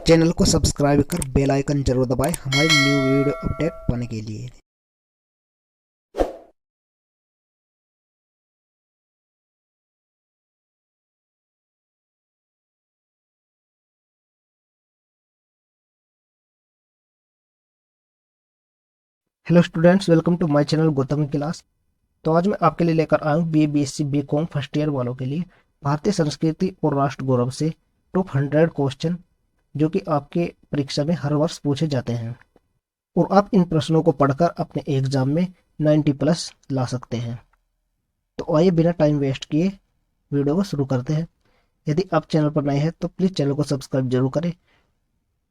Channel को subscribe कर bell icon जरूर दबाएं हमारी न्यू वीडियो अपडेट पाने के लिए। Hello students, welcome to my channel Gautam class. तो आज मैं आपके लिए लेकर आया हूँ BA BSc BCom first year वालों के लिए भारतीय संस्कृति और राष्ट्र गौरव से टॉप 100 क्वेश्चन जो कि आपके परीक्षा में हर वर्ष पूछे जाते हैं और आप इन प्रश्नों को पढ़कर अपने एग्जाम में 90 प्लस ला सकते हैं। तो आइए बिना टाइम वेस्ट किए वीडियो को शुरू करते हैं। यदि आप चैनल पर नए हैं तो प्लीज़ चैनल को सब्सक्राइब जरूर करें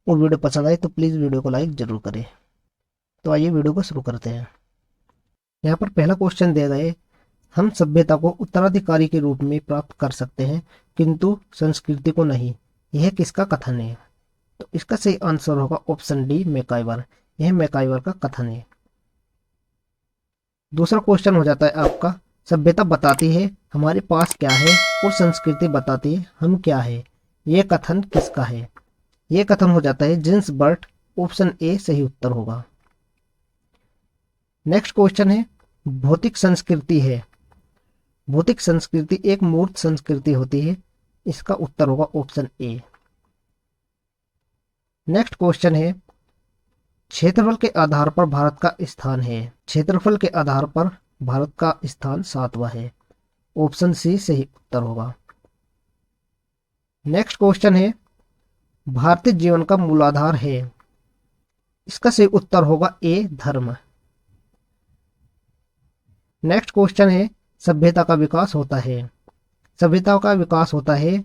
और वीडियो पसंद आए तो प्लीज़ वीडियो को लाइक जरूर करें। तो आइए वीडियो को शुरू करते हैं। यहाँ पर पहला क्वेश्चन दिया गया है, हम सभ्यता को उत्तराधिकारी के रूप में प्राप्त कर सकते हैं किंतु संस्कृति को नहीं, यह किसका कथन है? तो इसका सही आंसर होगा ऑप्शन डी, मैकाइवर। यह मैकाइवर का कथन है। दूसरा क्वेश्चन हो जाता है आपका, सभ्यता बताती है हमारे पास क्या है और संस्कृति बताती है हम क्या है, यह कथन किसका है? यह कथन हो जाता है जिन्स बर्ट। ऑप्शन ए सही उत्तर होगा। नेक्स्ट क्वेश्चन है, भौतिक संस्कृति है। भौतिक संस्कृति एक मूर्त संस्कृति होती है, इसका उत्तर होगा ऑप्शन ए। नेक्स्ट क्वेश्चन है, क्षेत्रफल के आधार पर भारत का स्थान है। क्षेत्रफल के आधार पर भारत का स्थान 7वां है, ऑप्शन सी सही उत्तर होगा। नेक्स्ट क्वेश्चन है, भारतीय जीवन का मूलाधार है। इसका सही उत्तर होगा ए, धर्म। नेक्स्ट क्वेश्चन है, सभ्यता का विकास होता है। सभ्यता का विकास होता है,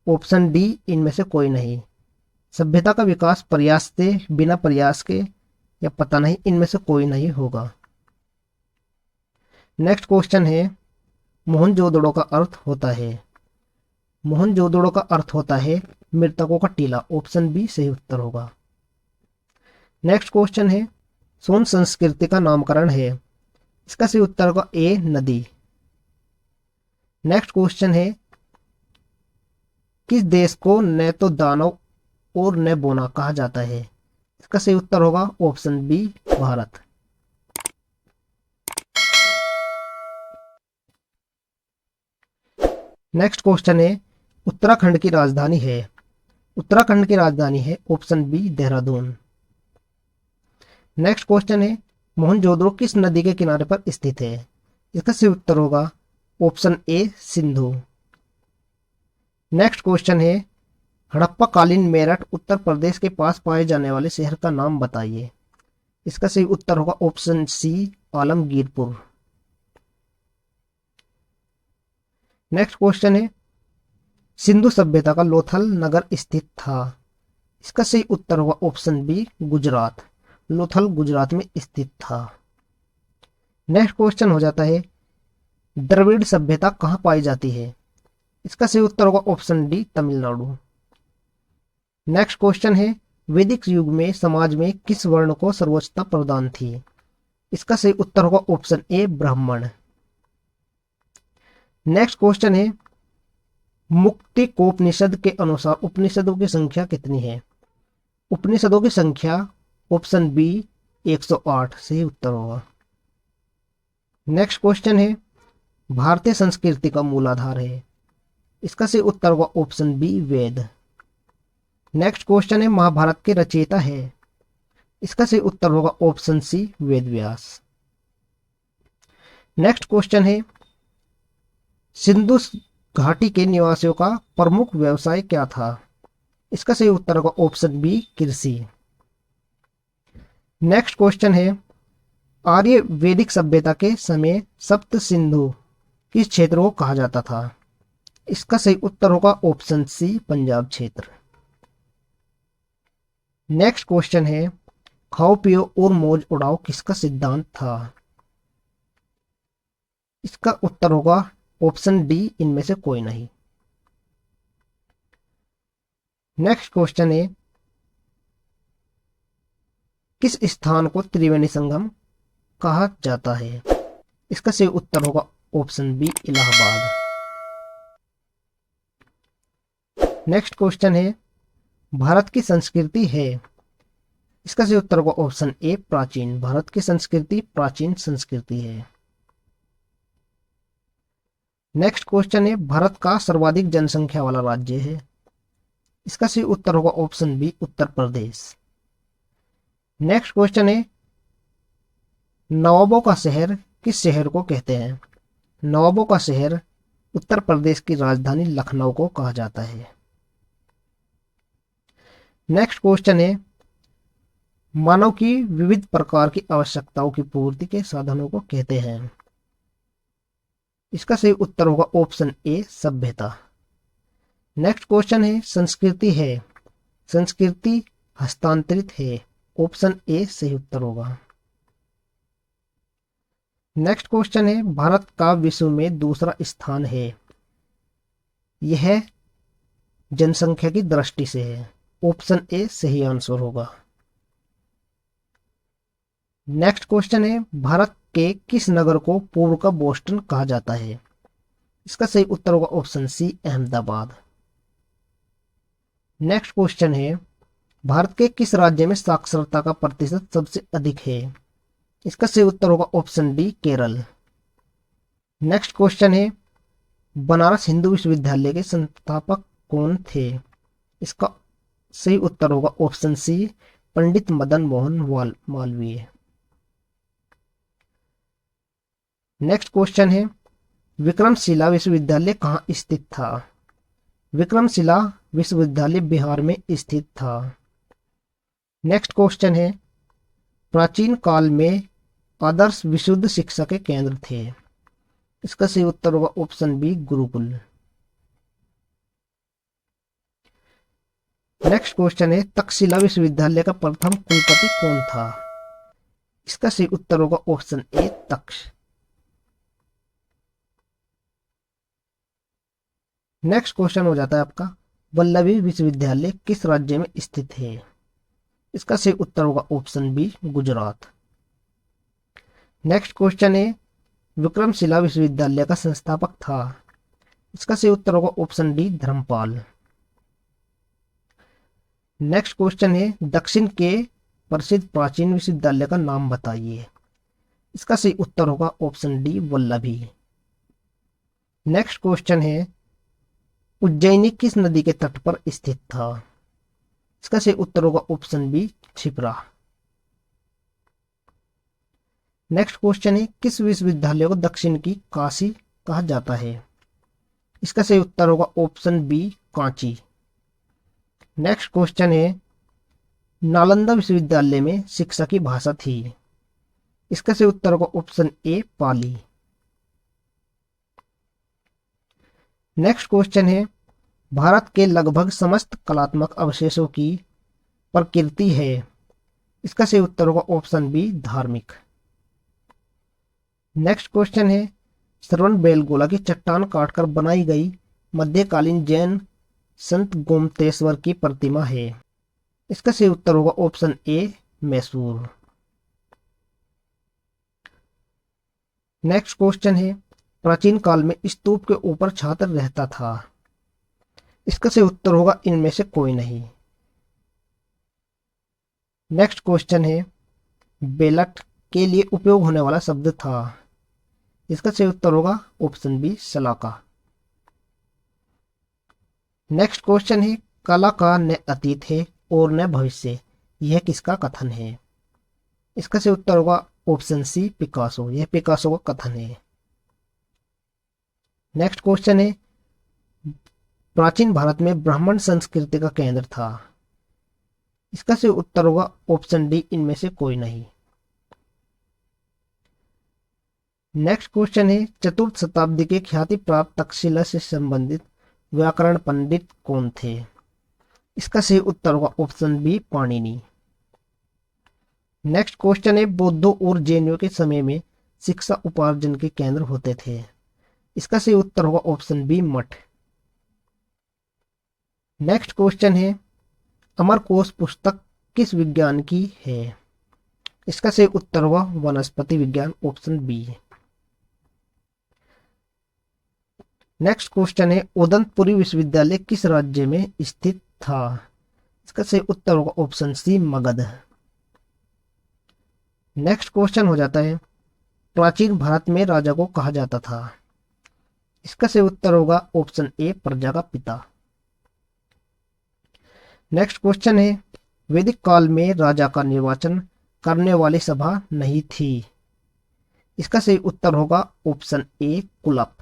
ऑप्शन डी इनमें से कोई नहीं। सभ्यता का विकास प्रयास से, बिना प्रयास के या पता नहीं, इनमें से कोई नहीं होगा। नेक्स्ट क्वेश्चन है, मोहनजोदड़ो का अर्थ होता है। मोहनजोदड़ो का अर्थ होता है मृतकों का टीला, ऑप्शन बी सही उत्तर होगा। नेक्स्ट क्वेश्चन है, सोन संस्कृति का नामकरण है। इसका सही उत्तर होगा ए, नदी। नेक्स्ट क्वेश्चन है, किस देश को न तो दानव और न बोना कहा जाता है? इसका सही उत्तर होगा option B, Bharat. Next question है, उत्तराखंड की राजधानी है। उत्तराखंड की राजधानी है option B, Dehradun. Next question है, मोहनजोदड़ो किस नदी के किनारे पर स्थित है? इसका सही उत्तर होगा ऑप्शन ए, सिंधु। नेक्स्ट क्वेश्चन है, हड़प्पा कालीन मेरठ उत्तर प्रदेश के पास पाए जाने वाले शहर का नाम बताइए। इसका सही उत्तर होगा option C, Alamgirpur. Next question है, सिंधु सभ्यता का लोथल नगर स्थित था। इसका सही उत्तर होगा ऑप्शन बी, गुजरात। लोथल गुजरात में स्थित था। नेक्स्ट क्वेश्चन हो जाता है, द्रविड़ सभ्यता कहां पाई जाती है? इसका सही उत्तर होगा option D, Tamil Nadu. Next question है, वैदिक युग में समाज में किस वर्ण को सर्वोच्चता प्रदान थी? इसका सही उत्तर होगा ऑप्शन ए, ब्राह्मण। नेक्स्ट क्वेश्चन है, मुक्तिकोपनिषद के अनुसार उपनिषदों की संख्या कितनी है? उपनिषदों की संख्या ऑप्शन बी, 108 सही उत्तर होगा। नेक्स्ट क्वेश्चन है, भारतीय संस्कृति का मूलाधार है। इसका सही उत्तर होगा ऑप्शन बी, वेद। नेक्स्ट क्वेश्चन है, महाभारत के रचयिता है। इसका सही उत्तर होगा ऑप्शन सी, वेद व्यास। नेक्स्ट क्वेश्चन है, सिंधु घाटी के निवासियों का प्रमुख व्यवसाय क्या था? इसका सही उत्तर होगा ऑप्शन बी, कृषि। नेक्स्ट क्वेश्चन है, आर्य वैदिक सभ्यता के समय सप्त सिंधु किस क्षेत्र को कहा जाता था? इसका सही उत्तर होगा ऑप्शन सी, पंजाब क्षेत्र। नेक्स्ट क्वेश्चन है, खाओ पियो और मौज उड़ाओ किसका सिद्धांत था? इसका उत्तर होगा ऑप्शन डी, इनमें से कोई नहीं। नेक्स्ट क्वेश्चन है, किस स्थान को त्रिवेणी संगम कहा जाता है? इसका सही उत्तर होगा option B, Allahabad. Next question है, भारत की संस्कृति है। इसका सही उत्तर होगा ऑप्शन ए प्राचीन। भारत की संस्कृति प्राचीन संस्कृति है। नेक्स्ट क्वेश्चन है भारत का सर्वाधिक जनसंख्या वाला राज्य है। इसका सही उत्तर होगा option B Uttar Pradesh. Next question है नवाबों का शहर किस शहर को कहते हैं? नवाबों का शहर उत्तर प्रदेश की राजधानी लखनऊ को कहा जाता है। नेक्स्ट क्वेश्चन है मानव की विविध प्रकार की आवश्यकताओं की पूर्ति के साधनों को कहते हैं। इसका सही उत्तर होगा ऑप्शन ए सभ्यता। नेक्स्ट क्वेश्चन है संस्कृति है, संस्कृति हस्तांतरित है। ऑप्शन ए सही उत्तर होगा। नेक्स्ट क्वेश्चन है भारत का विश्व में दूसरा स्थान है, यह जनसंख्या की दृष्टि से है। ऑप्शन ए सही आंसर होगा। नेक्स्ट क्वेश्चन है भारत के किस नगर को पूर्व का बोस्टन कहा जाता है? इसका सही उत्तर होगा option C Ahmedabad. Next question है भारत के किस राज्य में साक्षरता का प्रतिशत सबसे अधिक है? इसका सही उत्तर होगा option D Kerala. Next question है बनारस हिंदू विश्वविद्यालय के संस्थापक कौन थे? इसका सही उत्तर होगा ऑप्शन सी पंडित मदन मोहन मालवीय। नेक्स्ट क्वेश्चन है विक्रमशिला विश्वविद्यालय कहाँ स्थित था? विक्रमशिला विश्वविद्यालय बिहार में स्थित था। नेक्स्ट क्वेश्चन है प्राचीन काल में आदर्श विशुद्ध शिक्षा के केंद्र थे। इसका सही उत्तर होगा option B gurukul. Next question है तक्षशिला विश्वविद्यालय का प्रथम कुलपति कौन था? इसका सही उत्तर होगा option A Taksha. Next question हो जाता है आपका वल्लभी विश्वविद्यालय किस राज्य में स्थित है? इसका सही उत्तर होगा option B Gujarat. Next question है विक्रमशिला विश्वविद्यालय का संस्थापक था। इसका सही उत्तर होगा option D Dharmapal. Next question है दक्षिण के प्रसिद्ध प्राचीन विश्वविद्यालय का नाम बताइए। इसका सही उत्तर होगा option D Vallabhi. Next question है उज्जैनी किस नदी के तट पर स्थित था? इसका सही उत्तर होगा option B Kshipra. Next question है किस विश्वविद्यालय को दक्षिण की काशी कहा जाता है? इसका सही उत्तर होगा option B Kanchi. Next question है नालंदा विश्वविद्यालय में शिक्षा की भाषा थी। इसका सही उत्तर होगा ऑप्शन ए पाली। नेक्स्ट क्वेश्चन है भारत के लगभग समस्त कलात्मक अवशेषों की प्रकृति है। इसका सही उत्तर होगा ऑप्शन बी धार्मिक। नेक्स्ट क्वेश्चन है श्रवण बेलगोला की चट्टान काटकर बनाई गई मध्यकालीन जैन संत गोमतेश्वर की प्रतिमा है। इसका सही उत्तर होगा ऑप्शन ए मैसूर। नेक्स्ट क्वेश्चन है प्राचीन काल में स्तूप के ऊपर छात्र रहता था। इसका सही उत्तर होगा इनमें से कोई नहीं। नेक्स्ट क्वेश्चन है बेलट के लिए उपयोग होने वाला शब्द था। इसका सही उत्तर होगा ऑप्शन बी सलाका। नेक्स्ट क्वेश्चन है कला का न अतीत है और न भविष्य, यह किसका कथन है? इसका सही उत्तर होगा ऑप्शन सी पिकासो। यह पिकासो का कथन है। नेक्स्ट क्वेश्चन है प्राचीन भारत में ब्राह्मण संस्कृति का केंद्र था। इसका सही उत्तर होगा ऑप्शन डी इनमें से कोई नहीं। नेक्स्ट क्वेश्चन है चतुर्थ शताब्दी के ख्याति प्राप्त तक्षशिला से संबंधित व्याकरण पंडित कौन थे? इसका सही उत्तर होगा option B Panini. Next question है बौद्धों और जैनियों के समय में शिक्षा उपार्जन के केंद्र होते थे। इसका सही उत्तर होगा ऑप्शन बी मठ। नेक्स्ट क्वेश्चन है अमरकोश पुस्तक किस विज्ञान की है? इसका सही उत्तर होगा वनस्पति विज्ञान, ऑप्शन बी। नेक्स्ट क्वेश्चन है उदंतपुरी विश्वविद्यालय किस राज्य में स्थित था? इसका सही उत्तर होगा option C Magadh. Next question हो जाता है प्राचीन भारत में राजा को कहा जाता था। इसका सही उत्तर होगा ऑप्शन ए प्रजा का पिता। नेक्स्ट क्वेश्चन है वैदिक काल में राजा का निर्वाचन करने वाली सभा नहीं थी। इसका सही उत्तर होगा ऑप्शन ए कुलप।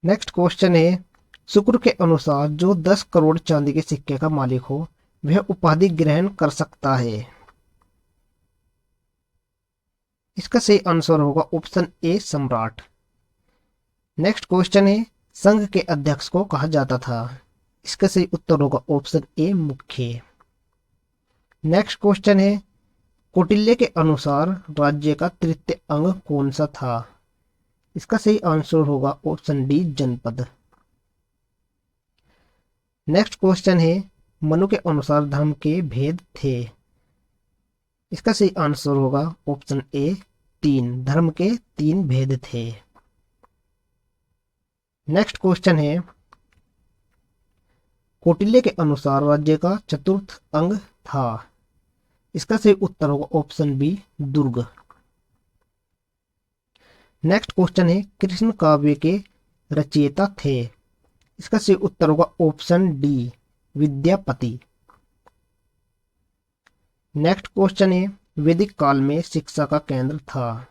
नेक्स्ट क्वेश्चन है शुक्र के अनुसार जो 10 करोड़ चांदी के सिक्के का मालिक हो वह उपाधि ग्रहण कर सकता है। इसका सही आंसर होगा ऑप्शन ए सम्राट। नेक्स्ट क्वेश्चन है संघ के अध्यक्ष को कहा जाता था। इसका सही उत्तर होगा ऑप्शन ए मुख्य। नेक्स्ट क्वेश्चन है कौटिल्य के अनुसार राज्य का तृतीय अंग कौन सा था। इसका सही आंसर होगा ऑप्शन डी जनपद। नेक्स्ट क्वेश्चन है मनु के अनुसार धर्म के भेद थे। इसका सही आंसर होगा ऑप्शन ए 3, धर्म के 3 भेद थे। नेक्स्ट क्वेश्चन है कौटिल्य के अनुसार राज्य का चतुर्थ अंग था। इसका सही उत्तर होगा ऑप्शन बी दुर्ग। नेक्स्ट क्वेश्चन है कृष्ण काव्य के रचयिता थे। इसका सही उत्तर होगा option D Vidyapati. Next question है वैदिक काल में शिक्षा का केंद्र था।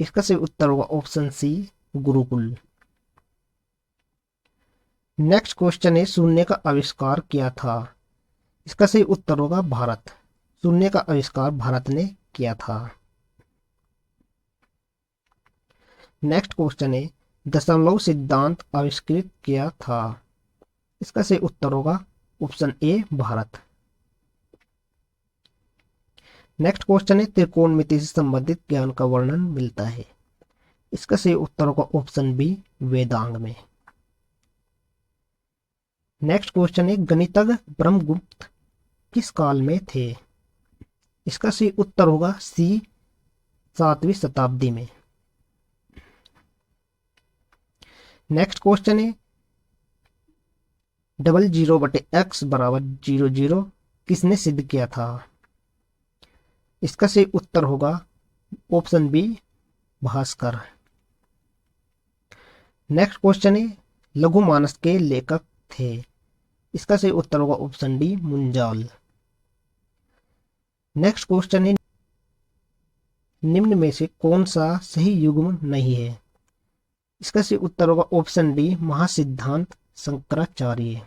इसका सही उत्तर होगा option C gurukul. Next question है शून्य का आविष्कार किया था। इसका सही उत्तर होगा भारत। शून्य का आविष्कार भारत ने किया था। नेक्स्ट क्वेश्चन है दशमलव सिद्धांत आविष्कृत किया था। इसका सही उत्तर होगा ऑप्शन ए भारत। नेक्स्ट क्वेश्चन है त्रिकोणमिति से संबंधित ज्ञान का वर्णन मिलता है। इसका सही उत्तर होगा ऑप्शन बी वेदांग में। नेक्स्ट क्वेश्चन है गणितज्ञ ब्रह्मगुप्त किस काल में थे। इसका सही उत्तर होगा सी 7वीं शताब्दी में। नेक्स्ट क्वेश्चन है 00/x बराबर 00 किसने सिद्ध किया था। इसका सही उत्तर होगा option B Bhaskar. Next question है लघुमानस के लेखक थे। इसका सही उत्तर होगा option D Munjal. Next question है निम्न में से कौन सा सही युग्म नहीं है। इसका सही उत्तर होगा option D Mahasiddhanta Shankaracharya.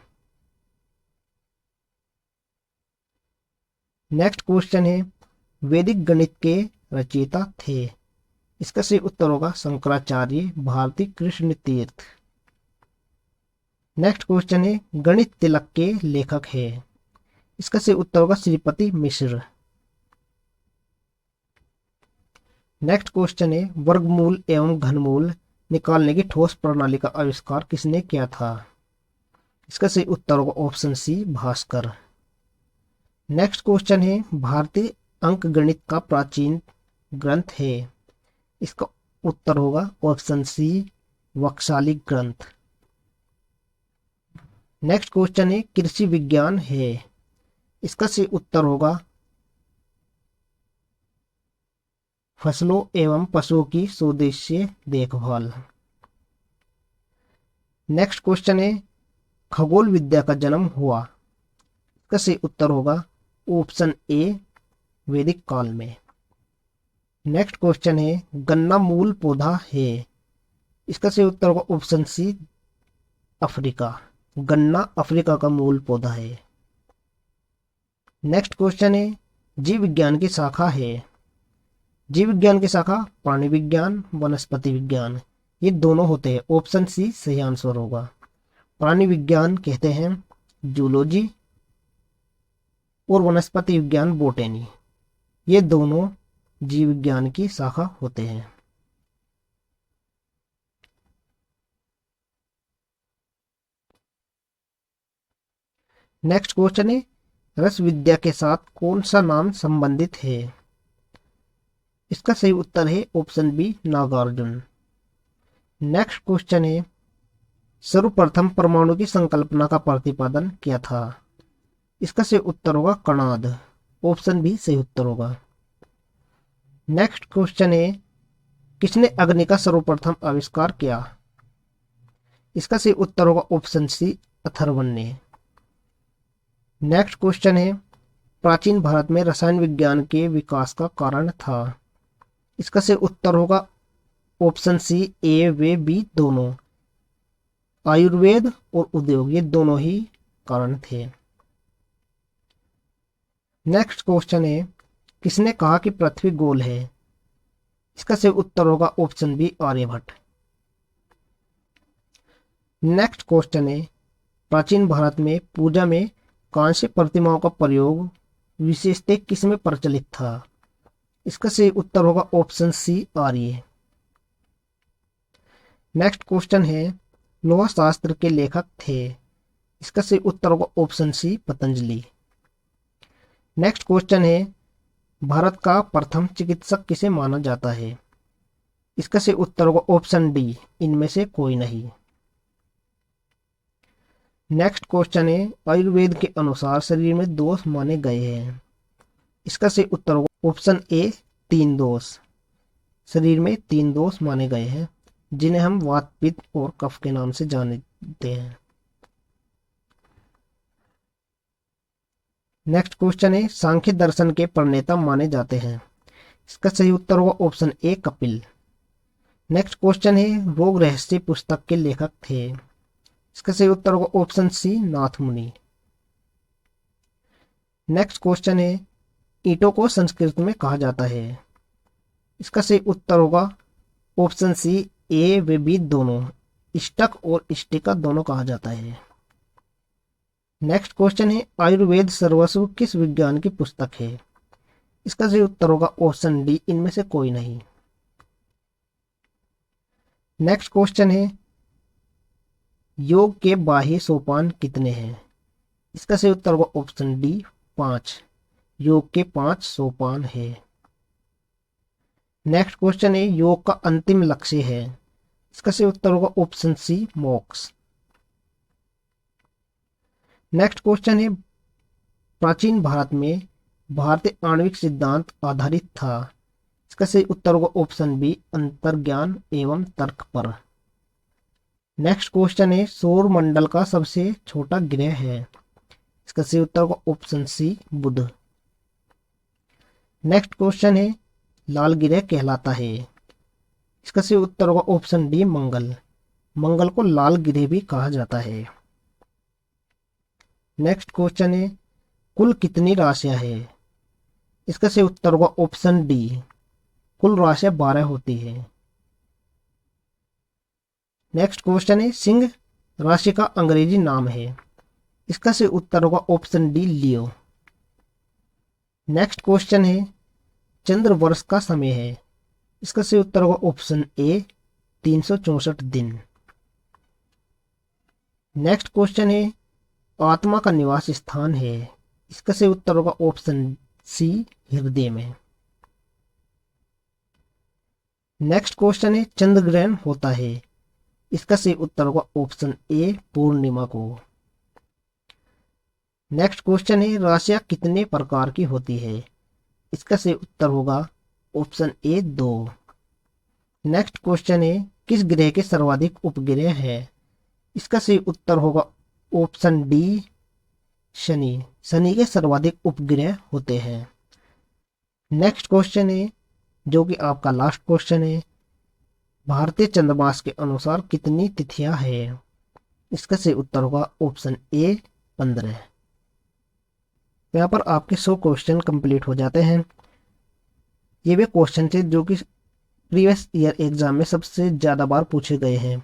Next question है वैदिक गणित के रचयिता थे। इसका सही उत्तर होगा शंकराचार्य भारती कृष्ण तीर्थ। नेक्स्ट क्वेश्चन है गणित तिलक के लेखक है। इसका सही उत्तर होगा श्रीपति मिश्र। नेक्स्ट क्वेश्चन है वर्गमूल एवं घनमूल निकालने की ठोस प्रणाली का आविष्कार किसने किया था। इसका सही उत्तर होगा option C Bhaskar. Next question है भारतीय अंक गणित का प्राचीन ग्रंथ है। इसका उत्तर होगा ऑप्शन सी वक्शाली ग्रंथ। नेक्स्ट क्वेश्चन है कृषि विज्ञान है। इसका सही उत्तर होगा फसलों एवं पशुओं की स्वदेशीय देखभाल। नेक्स्ट क्वेश्चन है खगोल विद्या का जन्म हुआ। इसका सही उत्तर होगा ऑप्शन ए वैदिक काल में। नेक्स्ट क्वेश्चन है गन्ना मूल पौधा है। इसका सही उत्तर होगा ऑप्शन सी अफ्रीका। गन्ना अफ्रीका का मूल पौधा है। नेक्स्ट क्वेश्चन है जीव विज्ञान की शाखा है। जीव विज्ञान की शाखा प्राणी विज्ञान वनस्पति विज्ञान ये दोनों होते हैं। ऑप्शन सी सही आंसर होगा। प्राणी विज्ञान कहते हैं जूलॉजी और वनस्पति विज्ञान बोटेनी। ये दोनों जीव विज्ञान की शाखा होते हैं। नेक्स्ट क्वेश्चन है रस विद्या के साथ कौन सा नाम संबंधित है। इसका सही उत्तर है option B Nagarjuna. Next question है, सर्वप्रथम परमाणु की संकल्पना का प्रतिपादन किया था? इसका सही उत्तर होगा कणाद। ऑप्शन बी सही उत्तर होगा। नेक्स्ट क्वेश्चन है, किसने अग्नि का सर्वप्रथम आविष्कार किया? इसका सही उत्तर होगा ऑप्शन सी अथर्वण ने। नेक्स्ट क्वेश्चन है, प्राचीन भारत में रसायन विज्ञान के विकास का कारण था? इसका सही उत्तर होगा ऑप्शन सी ए व बी दोनों। आयुर्वेद और उद्योग ये दोनों ही कारण थे। नेक्स्ट क्वेश्चन है, किसने कहा कि पृथ्वी गोल है? इसका सही उत्तर होगा option B Aryabhata. Next question है, प्राचीन भारत में पूजा में कांस्य प्रतिमाओं का प्रयोग विशेषतः किस में प्रचलित था? इसका सही उत्तर होगा ऑप्शन सी आर्य। नेक्स्ट क्वेश्चन है, लोहा शास्त्र के लेखक थे? इसका सही उत्तर होगा option C Patanjali. Next question है, भारत का प्रथम चिकित्सक किसे माना जाता है? इसका सही उत्तर होगा ऑप्शन डी इनमें से कोई नहीं। नेक्स्ट क्वेश्चन है, आयुर्वेद के अनुसार शरीर में दोष माने गए हैं? इसका सही उत्तर होगा ऑप्शन ए 3 दोष। शरीर में 3 दोष माने गए हैं जिन्हें हम वात पित्त और कफ के नाम से जानते हैं। नेक्स्ट क्वेश्चन है, सांख्य दर्शन के प्रणेता माने जाते हैं? इसका सही उत्तर होगा ऑप्शन ए कपिल। नेक्स्ट क्वेश्चन है, रोग रहस्य पुस्तक के लेखक थे? इसका सही उत्तर होगा ऑप्शन सी नाथ मुनि। नेक्स्ट क्वेश्चन है, ईंटों को संस्कृत में कहा जाता है? इसका सही उत्तर होगा ऑप्शन सी ए व बी दोनों। स्टक और स्टिका दोनों कहा जाता है। नेक्स्ट क्वेश्चन है, आयुर्वेद सर्वस्व किस विज्ञान की पुस्तक है? इसका सही उत्तर होगा ऑप्शन डी इनमें से कोई नहीं। नेक्स्ट क्वेश्चन है, योग के बाह्य सोपान कितने हैं? इसका सही उत्तर होगा ऑप्शन डी 5। योग के 5 सोपान है। नेक्स्ट क्वेश्चन है, योग का अंतिम लक्ष्य है? इसका सही उत्तर होगा ऑप्शन सी मोक्ष। नेक्स्ट क्वेश्चन है, प्राचीन भारत में भारतीय आणविक सिद्धांत आधारित था? इसका सही उत्तर होगा ऑप्शन बी अंतर्ज्ञान एवं तर्क पर। नेक्स्ट क्वेश्चन है, सौर मंडल का सबसे छोटा ग्रह है? इसका सही उत्तर होगा ऑप्शन सी बुध। नेक्स्ट क्वेश्चन है, लाल ग्रह कहलाता है? इसका सही उत्तर होगा ऑप्शन डी मंगल। मंगल को लाल ग्रह भी कहा जाता है। नेक्स्ट क्वेश्चन है, कुल कितनी राशियां है? इसका सही उत्तर होगा ऑप्शन डी कुल राशियां 12 होती है। नेक्स्ट क्वेश्चन है, सिंह राशि का अंग्रेजी नाम है? इसका सही उत्तर होगा ऑप्शन डी लियो। नेक्स्ट क्वेश्चन है, चंद्र वर्ष का समय है? इसका सही उत्तर होगा ऑप्शन ए 364 दिन। नेक्स्ट क्वेश्चन है, आत्मा का निवास स्थान है? इसका सही उत्तर होगा ऑप्शन सी हृदय में। नेक्स्ट क्वेश्चन है, चंद्र ग्रहण होता है? इसका सही उत्तर होगा ऑप्शन ए पूर्णिमा को। नेक्स्ट क्वेश्चन है, राशियां कितने प्रकार की होती है? इसका सही उत्तर होगा ऑप्शन ए 2। नेक्स्ट क्वेश्चन है, किस ग्रह के सर्वाधिक उपग्रह है? इसका सही उत्तर होगा ऑप्शन डी शनि। शनि के सर्वाधिक उपग्रह होते हैं। नेक्स्ट क्वेश्चन है जो कि आपका लास्ट क्वेश्चन है, भारतीय चंद्रमास के अनुसार कितनी तिथियां हैं? इसका सही उत्तर होगा ऑप्शन ए 15। यहाँ पर आपके 100 क्वेश्चन कंप्लीट हो जाते हैं। ये वे क्वेश्चन थे जो कि प्रीवियस ईयर एग्जाम में सबसे ज़्यादा बार पूछे गए हैं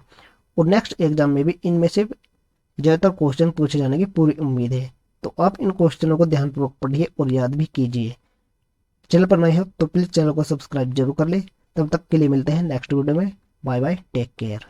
और नेक्स्ट एग्जाम में भी इनमें से ज़्यादातर क्वेश्चन पूछे जाने की पूरी उम्मीद है। तो आप इन क्वेश्चनों को ध्यानपूर्वक पढ़िए और याद भी कीजिए। चैनल पर नए हो तो प्लीज़ चैनल को सब्सक्राइब जरूर कर ले। तब तक के लिए मिलते हैं नेक्स्ट वीडियो में। Bye bye, take care.